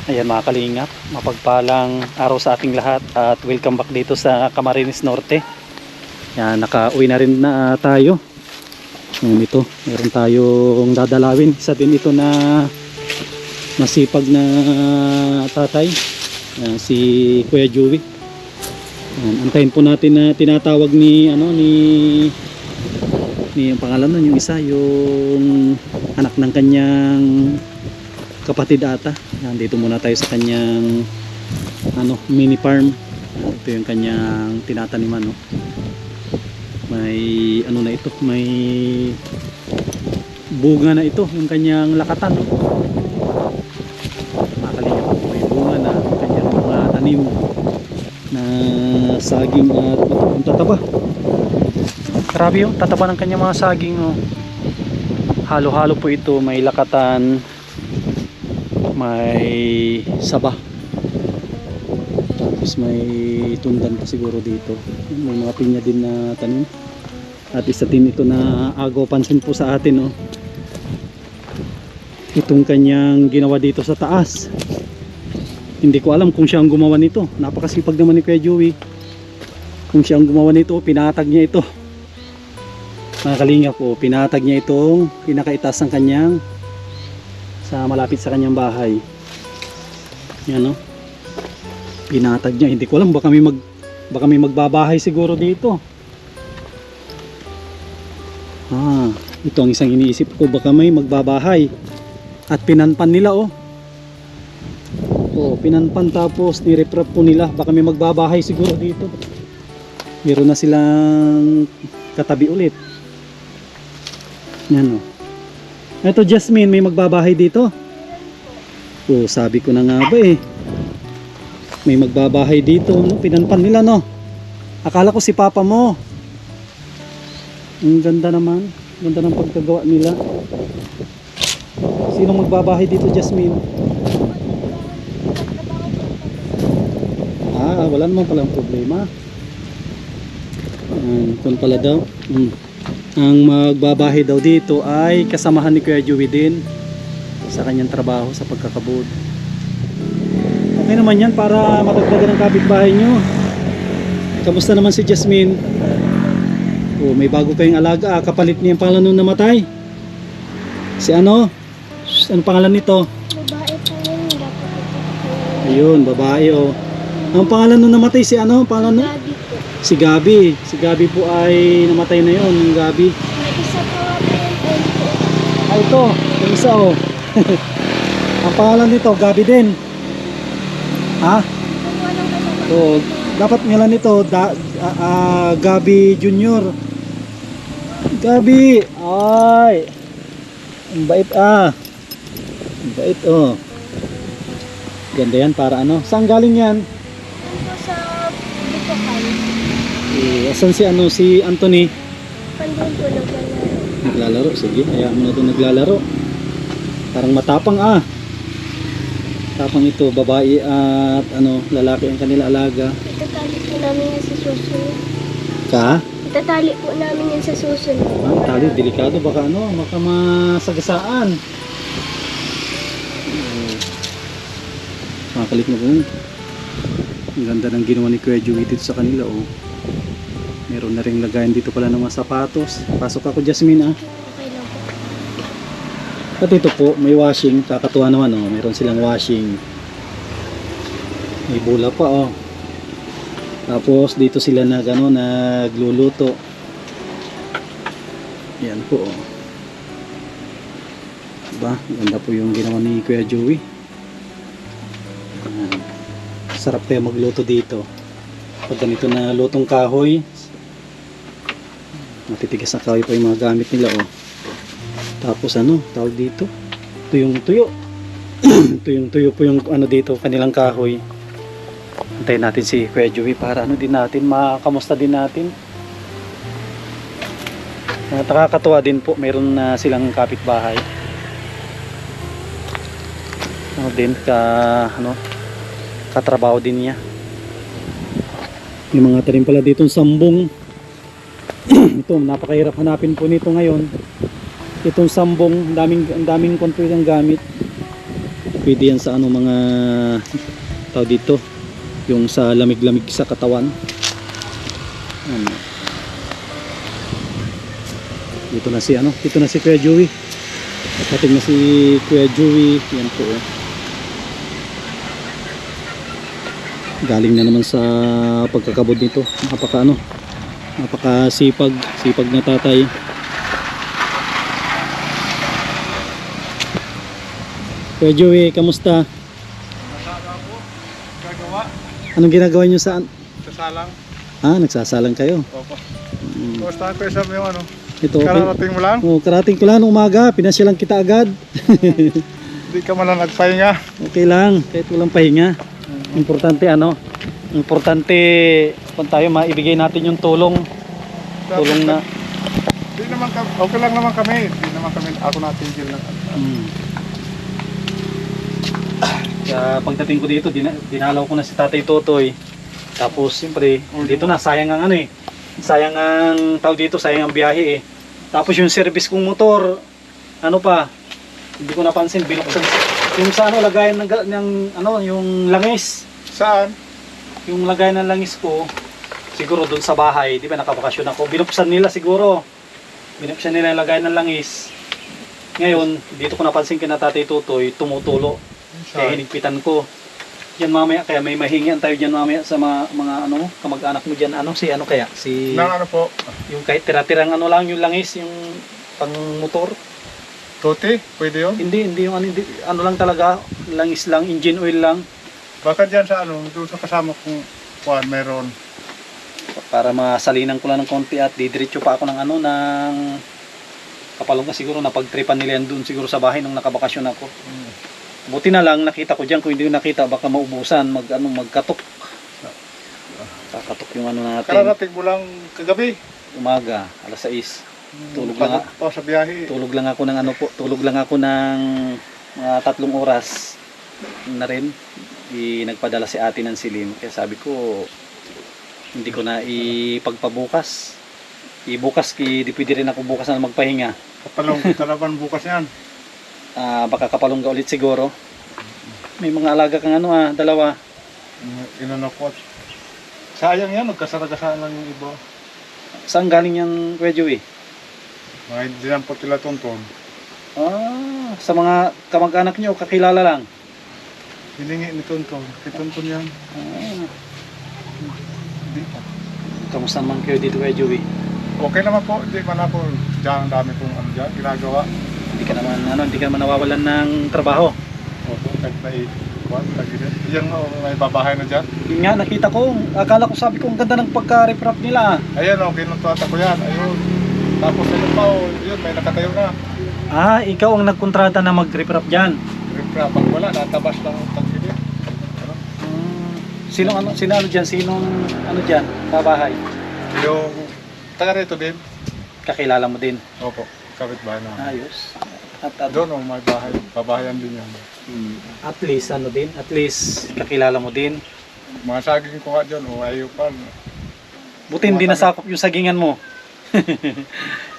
Ayan mga kalingap, mapagpalang araw sa ating lahat at welcome back dito sa Camarines Norte. Yan, nakauwi na rin na tayo. Ayan, ito, meron tayong dadalawin. Isa din ito na masipag na tatay, si Kuya Joey. Ayan, antayin po natin na tinatawag ni ang pangalan nun, yung isa, yung anak ng kanyang kapatid ata. Nandito muna tayo sa kanyang mini farm. Ito yung kanyang tinataniman, no? May na ito, may bunga na ito yung kanyang lakatan, no? Makalinga po, may bunga na yung kanyang mga tanim na saging at ang tataba. Grabe yung tataba ng kanyang mga saging, no? Halo-halo po ito, may lakatan, may saba, tapos may tundan pa siguro dito. May mga pinya din na tanim at isa din ito na agaw pansin po sa atin, itong kanyang ginawa dito sa taas. Hindi ko alam kung siya ang gumawa nito. Napakasipag naman ni Kuya Joey. Kung siya ang gumawa nito, pinatag niya ito mga kalinga po. Pinatag niya itong pinakaitas ng kanyang sa malapit sa kanyang bahay. Yan, no? Pinatag niya. Hindi ko alam, baka may magbabahay siguro dito. Ito ang isang iniisip ko, baka may magbabahay. At pinanpan nila, pinanpan, tapos nireprep po nila. Baka may magbabahay siguro dito. Meron na silang katabi ulit. Yan, ito Jasmine, may magbabahay dito. Sabi ko na nga ba may magbabahay dito, no? Pinanpan nila, no? Akala ko si papa mo. Ang ganda naman. Ganda ng pagkagawa nila. Sino magbabahay dito, Jasmine? Wala naman palang problema. Kung pala daw. Ang magbabahay daw dito ay kasamahan ni Kuya Joey din sa kanyang trabaho sa pagkakabud. Okay naman yan para matagdagan ng kapitbahay nyo. Kamusta naman si Jasmine? May bago kayong alaga. Kapalit niya ang pangalan nung namatay. Si ano? Ano pangalan nito? Babae po yun. Ayun, babae, Ang pangalan nung namatay si ano? Pangalan nung? Gabi po. Si Gabi. Si Gabi po ay namatay na yon, yung Gabi. May isa po ako yung po. Ito, yung isa, Ang pangalan nito, Gabi din. Walang kasama. Dapat ngalan nito, Gabi Junior. Gabi, ay. Ang bait, Ang bait, Ganda yan para ano. Saan galing yan? Ito sa Bitukan. Asan si Anthony? Pandun po naglalaro. Naglalaro, sige, hayaan mo na ito naglalaro. Parang matapang, tapang ito, babae at lalaki ang kanila alaga. Itatali po namin yan sa susunod. Itatali po namin yan sa susunod. Tali, delikado, baka masagasaan. Makakalit mo kung ang ganda ng ginawa ni Kuya Joey dito sa kanila, Meron na rin lagayan dito pala ng mga sapatos. Pasok ako, Jasmine, Okay lang po. At ito po, may washing. Kakatuwa naman, meron silang washing. May bula pa, Tapos dito sila nagluluto. Yan po, Diba? Ganda po yung ginawa ni Kuya Joey. Sarap kaya magluto dito. Pag ganito na lutong kahoy, matitigas na kahoy pa yung mga gamit nila, Tapos tawag dito? Ito yung tuyo. Ito yung tuyo po yung dito, kanilang kahoy. Antayin natin si Kuya Joey para din natin, makamusta din natin. Nakakatuwa din po, meron na silang kapitbahay. Katrabaho din niya. Yung mga tanim pala dito sambong. Ito, napakahirap hanapin po nito ngayon. Itong sambong, ang daming kontuit ang gamit. Pwede yan sa ano mga tao dito, yung sa lamig-lamig sa katawan. Ano. Dito na si ano, dito na si Kuya Joey. Nakating na si Kuya Joey. Yan po. Galing na naman sa pagkakabod nito. Napakasipag na tatay. Kuya Joey, kamusta? Gagawa? Anong ginagawa nyo saan? Sasalang? Nagsasalang kayo. Opo. Kumusta ko isa mo yung ano? Ito, Kararating mo lang? karating ko lang ng umaga. Pinasyalan kita agad. Hindi ka man lang nagpahinga. Okay lang, kahit walang pahinga. Importante kung tayo maibigay natin yung tulong na. Hindi naman kami, okay lang naman kami. Hindi naman kami, ako natigil lang. Kaya pagdating ko dito, dinalaw ko na si Tatay Totoy. Tapos siyempre, dito na sayang ang ano eh. Sayang ang tao dito, sayang ang biyahe eh. Tapos yung service kong motor, ano pa, hindi ko napansin, binuksan yung sa ano, lagayan ng ano, yung langis. Saan? Yung lagayan ng langis ko, siguro doon sa bahay, di ba nakabakasyon ako, binuksan nila siguro. Binuksan nila yung lagayan ng langis. Ngayon, dito ko napansin kina Tatay Totoy, tumutulo. Kaya hinigpitan ko. Yan mamaya, kaya may mahingian tayo dyan mamaya sa mga ano, kamag-anak mo dyan, ano, si ano kaya? Si, Nang ano po? yung kahit tira-tirang ano lang, yung langis, yung pang motor. Tuti? Pwede yun? Hindi yung ano lang talaga, langis lang, engine oil lang. Baka dyan sa ano, doon sa kasama kong kuwan, meron. Para masalinan ko lang ng konti at didiretso pa ako ng ano, ng Kapalong ka siguro, napagtripan nila yan doon siguro sa bahay nung nakabakasyon ako. Buti na lang nakita ko diyan, kung hindi ko nakita baka maubusan, magkatok. Kakatok yung ano natin. Kararating mo lang kagabi. Umaga, alas 6. Tulog lang pa sa biyahe. Tulog lang ako ng ano po, tulog lang ako ng mga 3 oras na rin. Nagpadala si ate ng silim. Kaya sabi ko, hindi ko na ipagpabukas. Bukas, di pwede rin ako bukas na magpahinga. Kapalong kita naman bukas yan. Baka kapalong ka ulit siguro. May mga alaga kang ano dalawa. Inano ko. Sayang yan, nagkasaragasaan lang yung iba. Saan galing yung Kuya Joey? Mga hindi lang po sila tuntun. Sa mga kamag-anak nyo, kakilala lang. Hiningi ni tuntun. Kituntun yan. Kamusta naman kayo dito Kuya Joey? Okay naman po, hindi man ako dyan, ang dami pong ano dyan, ginagawa. Hindi ka naman nawawalan ng trabaho. Opo, kahit na yan may babahay na dyan. Yun nga, nakita ko, akala ko sabi ko ang ganda ng pagka-refrap nila. Ayan o, kinutuata ko yan, ayun. Tapos ayun pa o, yun, may nakatayo na. Ikaw ang nagkontrata na mag-refrap dyan. Ripra, pag wala, natabas lang ang tagpili. Ano? Sinong ano dyan, kabahay? Yung taga rito din. Kakilala mo din. Opo, kapitbahay na. Ayos. Doon o, may bahay, babahayan din yan. At least kakilala mo din. Mga saging ko nga dyan, o ayaw pa. Buti hindi nasakop yung sagingan mo.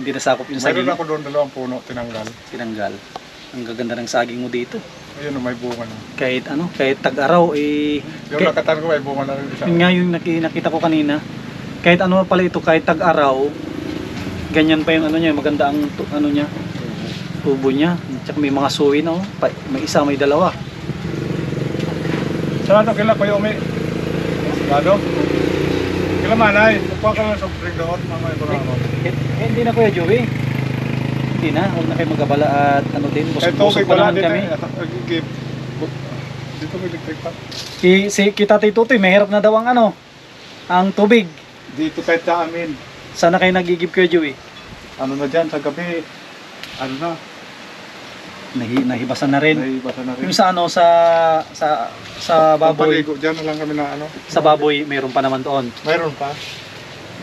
Hindi nasakop yung saging. Mayroon ako doon 2 puno, tinanggal. Ang gaganda ng saging mo dito. Ayun o, may bunga na. Kahit tag-araw Yung nakatan ko, may bunga na rin isa. yun nga yung nakita ko kanina. Kahit ano pala ito, kahit tag-araw, ganyan pa yung ano niya, maganda ang ano niya, tubo niya. Tsaka may mga suwi no, may isa, may 2. Saan ito kila Kuya Umi? Lado? Kila Manay, nagpuha ka lang sa spring doon, mamaya ko lang ako. Hindi na Kuya Joey. Hindi na, huwag na kayo magabala at ano din, busog pa naman kami. Dito may electric pa. Kita Tatay Totoy, may hirap na daw ang tubig. Dito kahit sa amin. Sana kayo nagigib Kuya Joey? Ano na dyan, sa gabi, ano na, Nahibasan na rin. naibasa na rin. Yung sa baboy, Pagpaligo, dyan na lang kami na ano. sa baboy, mayroon pa naman doon. Mayroon pa?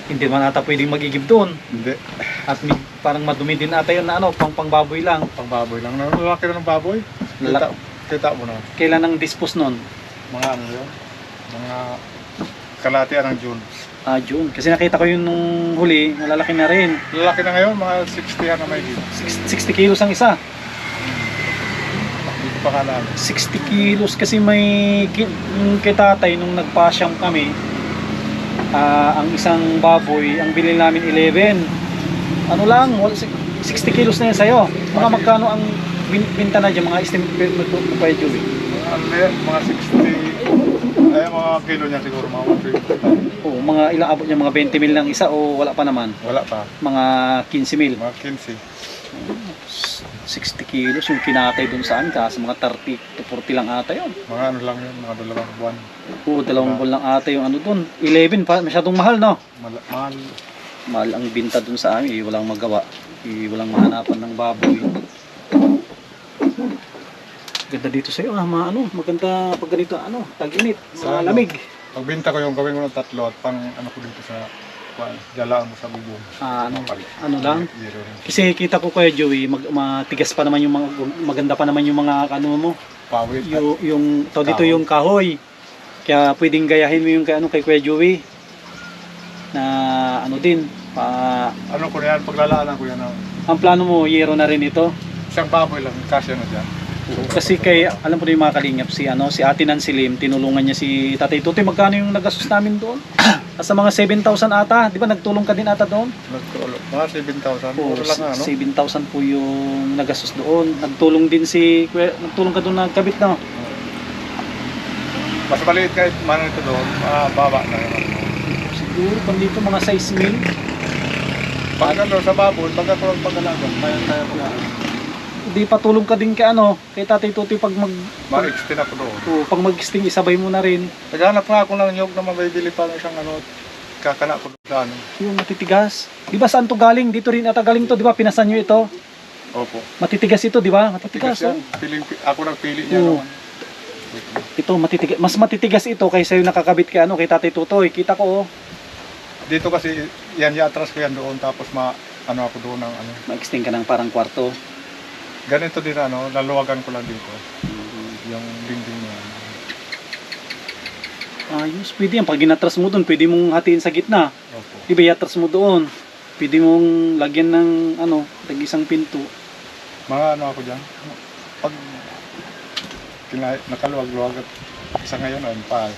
Hindi man ata pwedeng magigib doon. Hindi. At parang madumi din ata yun na pang baboy lang. Pang-baboy lang. Lalaki na ng baboy. Kita mo na. Kailan ang dispose nun? Mga ano yun? Mga kalatian ng June. June. Kasi nakita ko yun nung huli, malalaki na rin. Lalaki na ngayon, mga 60 na may hit. 60 kilos ang isa. pakanan. 60 kilos kasi yung kay tatay nung nagpasyam kami, ang isang baboy, ang bilhin namin 11. Ano lang, 60 kilos na yan sa'yo. Mga magkano ang binta na dyan, mga estimate mo pa yun? Mga 60, mga kilo niya siguro, mga 150. Oo, mga ilang abot niya, mga 20 mil lang isa o wala pa naman? Wala pa. Mga 15 mil. Mga 15. 60 kilos yung kinatay dun saan, kasi mga 30 to 40 lang ata yun. Mga ano lang yun, mga 2 buwan. Oo, 2 buwan lang ata yung ano dun. 11 pa, masyadong mahal, no? Mahal. Mahal ang binta dun sa amin, walang magawa. Walang mahanapan ng baboy. Ganda dito sa'yo, maganda pag ganito, tag-init, malamig. Pagbinta ko yung gawin ko ng 3 at pang ano ko dito sa jalaan mo sa bubong. Ano lang? Kasi kita ko Kuya Joey, matigas pa naman yung mga, maganda pa naman yung mga mo. Pawid. Yung dito yung kahoy. Kaya pwedeng gayahin mo yung kay Kuya Joey. Na din, ano ko na yan, paglalaanan ko yan. Ang plano mo, yero na rin ito. Isang baboy lang, kasya na dyan. Kasi alam ko na yung mga kalingap, si Ate Nancy Lim, tinulungan niya si Tatay Tutoy. Magkano yung nagastos namin doon? Sa mga 7,000 ata, di ba nagtulong ka din ata doon? Mga 7,000. Oo, Puro lang 7,000 po yung nagastos doon. Nagtulong din nagtulong ka doon nagkabit na. Mas maliit kahit man ito doon, baba na naman. Siguro pang dito mga 6 mil. Pag ano sa baboy, pag ako ang pag-alaga, kaya ko na. Di patulong ka din kay Tatay Tutoy pag Ma-extend ako doon. pag mag-sting isabay mo na rin. Naghanap nga ako ng nyog na mabibili pa ng isang kakana ko doon sa Yung matitigas. Di ba saan to galing? Dito rin ata galing to, di ba? Pinasan nyo ito. Opo. Matitigas ito, di ba? Matitigas. Yan. Ako nagpili niya Oo. naman. Ito matitigas. Mas matitigas ito kaysa yung nakakabit kay Tatay Tutoy. Kita ko Dito kasi yan atras ko yan doon tapos ako doon ng mag-extend ka ng parang kwarto. Ganito din naluwagan ko lang dito. Yung dingding niya. Ayos, pwede yan. Pag ginatras mo doon, pwede mong hatiin sa gitna. Opo. Di ba iatras mo doon? Pwede mong lagyan ng tag-isang pinto. Mga ako dyan. Pag nakaluwag-luwag at isa ngayon pa.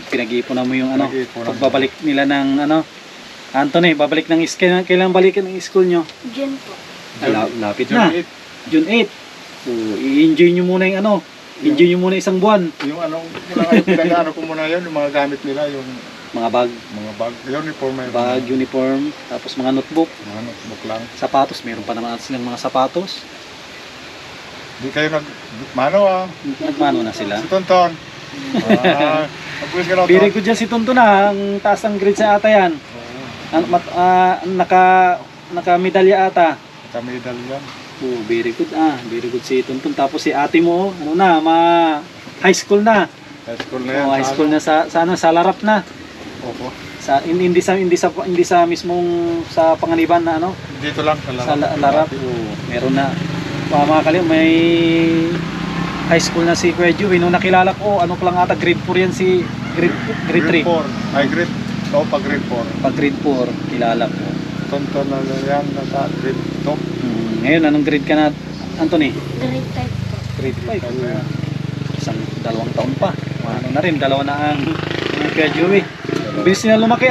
Pinag-iipunan mo yung Pinag-iipunan. pagbabalik nila ng Anthony, babalik ng school. Kailan balikan ng school nyo? Diyan po. Lapit na. June 8. So, i-enjoy nyo muna yung enjoy nyo muna isang buwan. Yung muna kayo pinag-ano ko muna yun, yung mga gamit nila, yung Mga bag, uniform na yun. bag, uniform, tapos mga notebook, Mga notebook lang. sapatos, meron pa naman silang mga sapatos. Di kayo Nagmano na sila. Si Tonton. Mag-quiz ka na, Biri ko dyan si Tonton na, ang taas ng grade sa ata yan. Naka-medalya ata. Kamedal yan. Oh, very good very good si Tonton. Tapos si ate mo, high school na. High school na yan. High school na sa larap na. Opo. Hindi sa mismong sa Panganiban na Dito lang sa sa larap. Oh, meron na. Mga kalim, may high school na si Kuya Joey. Nung nakilala ko, pa lang ata, grade 4 yan si grade 3. 4. Ay, pag grade 4. Pag grade 4, kilala ko. Tonton na yan, nasa grade 2. Ngayon, anong grade ka na, Anthony? Grade 5 po. Grade 5. 2 taon pa. Na rin, 2 na ang Kuya Joey. Bilis na lumaki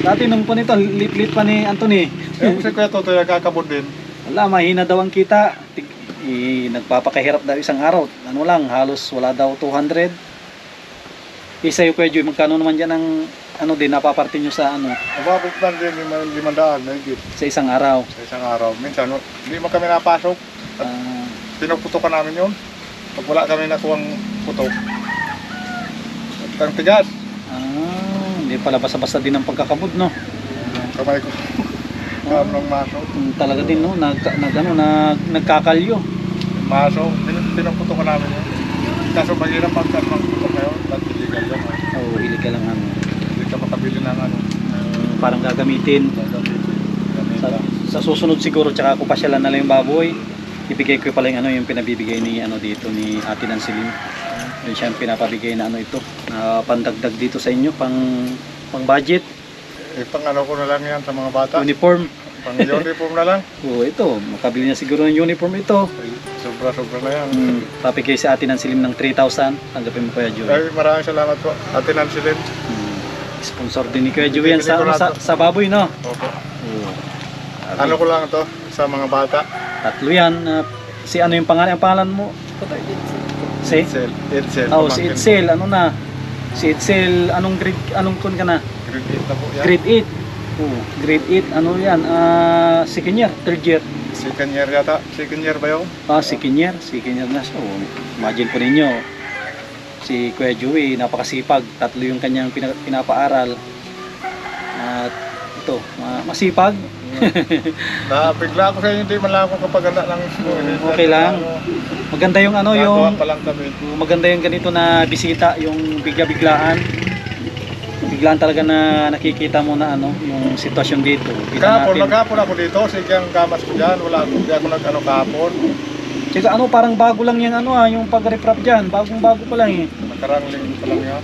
Dati nung po nito, lit pa ni Anthony. Kasi Kuya Toto, nagkakabot din. Wala, mahina daw ang kita. Nagpapakahirap daw isang araw. Halos wala daw 200. Isa yung Kuya Joey, magkano naman dyan ang din, napaparte nyo sa Mababot man din, 500 na higit. sa isang araw. Sa isang araw. Minsan, hindi mo kami napasok. At pinuputokan namin yun. Pag wala kami nakuhang putok. At ang tigas. Hindi pala basta-basta din ang pagkakabod, no? Kamay ko. Nang maso. Talaga din, no? Nagkakalyo. Maso, pinuputokan namin yun. Kaso mahirap pagkat ng putok ngayon. At illegal yan. Oo, illegal lang Hindi ka makabili ng parang gagamitin. Sa susunod siguro, tsaka ako pasyalan na lang yung baboy. Ibigay ko pala yung yung pinabibigay ni dito ni Ate Nancy Lim. Yun siya yung pinapabigay na ito, na pandagdag dito sa inyo, pang budget. Pang ko na lang yan sa mga bata. Uniform. Pang uniform na lang. Oo, ito, makabili niya siguro ng uniform ito. Sobra-sobra na yan. Papigay sa atin ng silim ng 3,000. Tanggapin mo Kuya Joey. Ay, maraming salamat po. Ate Nancy Lynn. Sponsor din ni Kuya Joey yan sa, Bibili ko na sa baboy, no? Opo. Oo. Ano ko lang to sa mga bata. Tatlo yan. Si ano yung pangalan? Ang pangalan mo? Si? Edsel. Oh, si Edsel. Ano na? Si Edsel, anong grade, anong kun ka na? Grade 8 na po yan. Grade 8. Oh, grade 8. Ano yan? Second year, third year. Second year yata. Second year ba yun? Second year. Second year na. So, imagine po ninyo. Si Kuya Joey, napakasipag. Tatlo yung kanyang pinapaaral. At ito, masipag. Nabigla ako sa inyo, hindi man lang ako kapaganda ng Okay lang. Maganda yung ano, Nagawa yung pa lang kami. maganda yung ganito na bisita, yung bigla-biglaan. Biglaan talaga na nakikita mo na ano, yung sitwasyon dito. Kita natin. Maghapon ako dito, sige ang gamas ko dyan, hindi ako nag-ano kahapon. Tsaka ano, parang bago lang yung ano yung pag-reprap dyan. Bagong-bago pa lang eh. Nakarangling pa lang yan.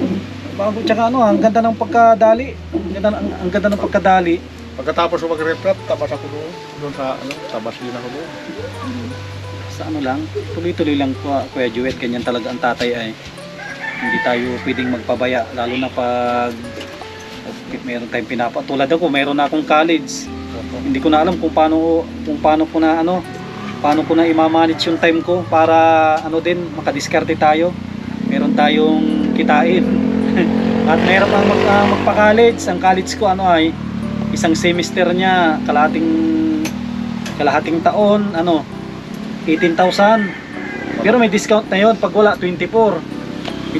Bago, tsaka ano, ang ganda ng pagkadali. Ang ganda ng pagkadali. Pagkatapos ko mag-reprap, tabas ako doon sa, sa basina ko doon. Sa ano lang, tuloy-tuloy lang Kuya Joey, ganyan talaga ang tatay ay. Hindi tayo pwedeng magpabaya, lalo na pag meron tayong tulad ako, meron na akong college. Hindi ko na alam kung paano ko na ano, paano ko na i-manage yung time ko para ano din, makadiskarte tayo. Meron tayong kitain. At meron pang magpa-college. Ang college ko ano ay isang semester niya, kalahating taon, ano, 18,000. Pero may discount na yun pag wala 24,000,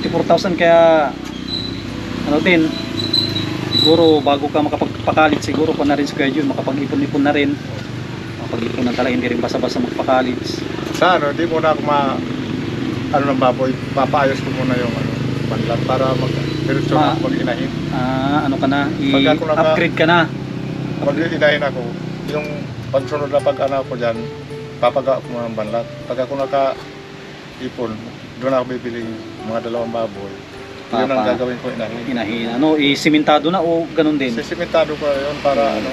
kaya ano din, siguro bago ka makapagpa-college, siguro pa na rin si Kuya Jun, makapag-ipon-ipon na rin. Makapag-ipon na talaga, hindi rin basta-basta magpa-college. Sa ano, di muna ako ano ng baboy, papaayos ko muna yung ano, panlat para mag-diretso na mag-inahin. Ano ka na, Pag ako i-upgrade ka na. Mag-inahin ako, yung pagsunod na pag-ano ko dyan, papaga ko muna ng banlat. Pag ako naka-ipon, doon ako bibili mga 2 baboy. Yun ang gagawin ko, inahin. Inahin, ano, isimentado na o ganun din? Sisimentado ko yun para ano.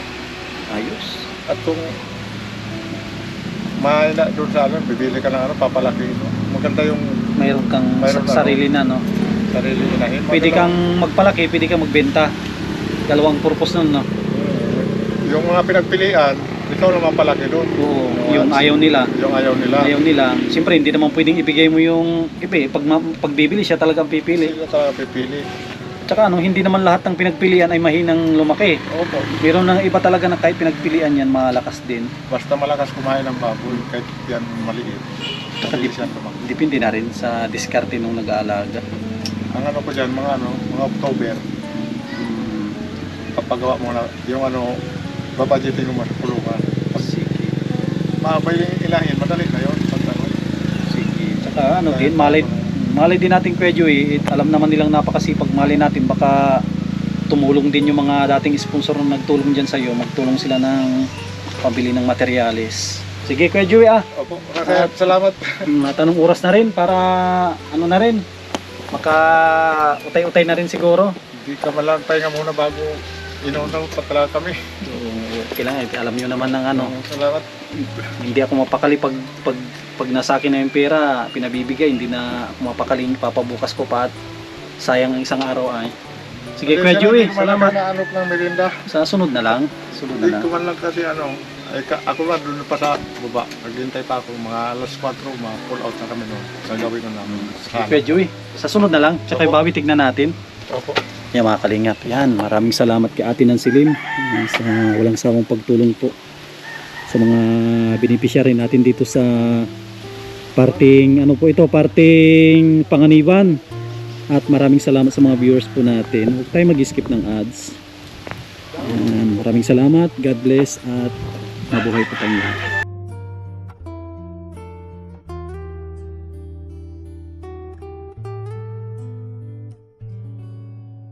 Ayos. At kung mahina doon sa amin, bibili ka ng ano, papalaki mo. Maganda yung Mayroon kang sarili na, no? sarili inahin. Pwede kang magpalaki, pwede kang magbenta. Dalawang purpose nun, no? Yung mga pinagpilian, ikaw naman palaki doon. Oo, yung ayaw nila. Yung ayaw nila. Ayaw nila. Siyempre, hindi naman pwedeng ibigay mo yung pag bibili siya talagang pipili. Sila talaga pipili. Tsaka ano, hindi naman lahat ng pinagpilian ay mahinang lumaki. Opo. Meron ng iba talaga na kahit pinagpilian yan, malakas din. Basta malakas kumain ng baboy, kahit yan maliit. Tsaka Mabilis yan lumaki. depende na rin sa diskarte nung nag-aalaga. Ang ano ko dyan, mga October, papagawa mo na, yung ano, babadgeting mo sa kulungan. Sige. Mabay yung ilahin, madali na yun. Sige. Tsaka ano din, malay din natin Kuya Joey, alam naman nilang napakasipag, malay natin baka tumulong din yung mga dating sponsor na nagtulong dyan sa iyo, magtulong sila ng pambili ng materyales. Sige Kuya Joey Opo, salamat. Matanong oras na rin para ano na rin, maka utay-utay na rin siguro. Hindi ka malang pahinga muna bago inunaw pa talaga kami. So, kailangan, alam nyo naman ng ano, Salamat. hindi ako mapakali pag nasa akin na yung pera, pinabibigay, hindi na ako mapakali, papabukas ko pa at sayang ang isang araw ay. Sige Kuya Joey, salamat. Ano ng merinda. Sa sunod na lang. Sunod na Hindi lang. ko man lang kasi ano, ako na doon pa sa baba. Naghintay pa ako, mga alas 4, pull out na kami noon. Gagawin na namin. Kuya Joey, sa sunod na lang. Tsaka Opo. ibawi, tignan natin. Opo. Yan mga kalingap. Yan, maraming salamat kay Ate Nansilim sa walang sawang pagtulong po sa mga beneficiary natin dito sa parting ano po ito, parting Panganiban. At maraming salamat sa mga viewers po natin. Huwag tayo mag-skip ng ads. Yan, maraming salamat. God bless at mabuhay po tayong lahat.